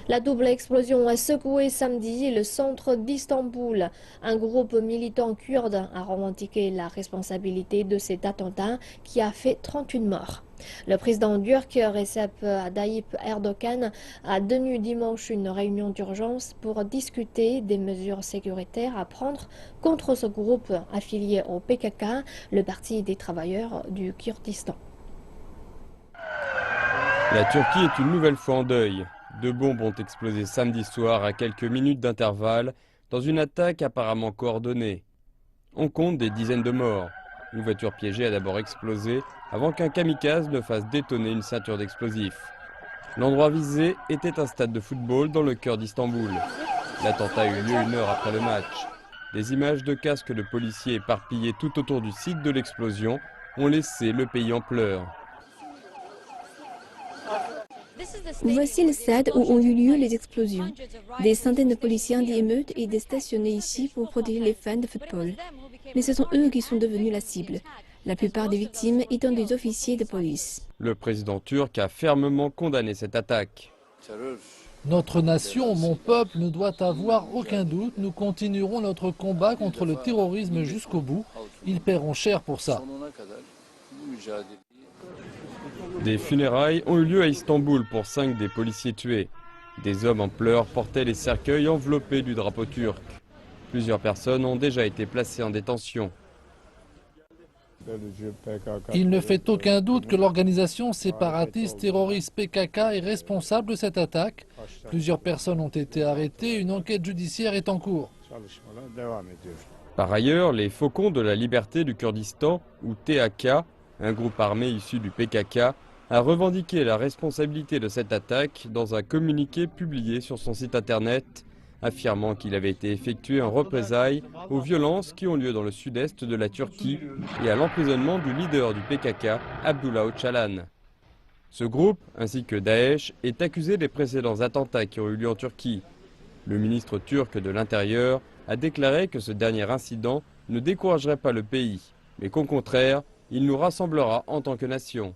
La double explosion a secoué samedi le centre d'Istanbul. Un groupe militant kurde a revendiqué la responsabilité de cet attentat qui a fait 31 morts. Le président turc Recep Tayyip Erdogan a tenu dimanche une réunion d'urgence pour discuter des mesures sécuritaires à prendre contre ce groupe affilié au PKK, le Parti des travailleurs du Kurdistan. La Turquie est une nouvelle fois en deuil. 2 bombes ont explosé samedi soir à quelques minutes d'intervalle dans une attaque apparemment coordonnée. On compte des dizaines de morts. Une voiture piégée a d'abord explosé avant qu'un kamikaze ne fasse détonner une ceinture d'explosifs. L'endroit visé était un stade de football dans le cœur d'Istanbul. L'attentat a eu lieu 1 heure après le match. Des images de casques de policiers éparpillés tout autour du site de l'explosion ont laissé le pays en pleurs. Voici le stade où ont eu lieu les explosions. Des centaines de policiers anti-émeutes étaient stationnés ici pour protéger les fans de football. Mais ce sont eux qui sont devenus la cible, la plupart des victimes étant des officiers de police. Le président turc a fermement condamné cette attaque. Notre nation, mon peuple, ne doit avoir aucun doute. Nous continuerons notre combat contre le terrorisme jusqu'au bout. Ils paieront cher pour ça. Des funérailles ont eu lieu à Istanbul pour 5 des policiers tués. Des hommes en pleurs portaient les cercueils enveloppés du drapeau turc. Plusieurs personnes ont déjà été placées en détention. Il ne fait aucun doute que l'organisation séparatiste terroriste PKK est responsable de cette attaque. Plusieurs personnes ont été arrêtées, une enquête judiciaire est en cours. Par ailleurs, les Faucons de la Liberté du Kurdistan, ou TAK, un groupe armé issu du PKK, a revendiqué la responsabilité de cette attaque dans un communiqué publié sur son site internet, affirmant qu'il avait été effectué en représailles aux violences qui ont lieu dans le sud-est de la Turquie et à l'emprisonnement du leader du PKK, Abdullah Öcalan. Ce groupe, ainsi que Daesh, est accusé des précédents attentats qui ont eu lieu en Turquie. Le ministre turc de l'Intérieur a déclaré que ce dernier incident ne découragerait pas le pays, mais qu'au contraire, il nous rassemblera en tant que nation.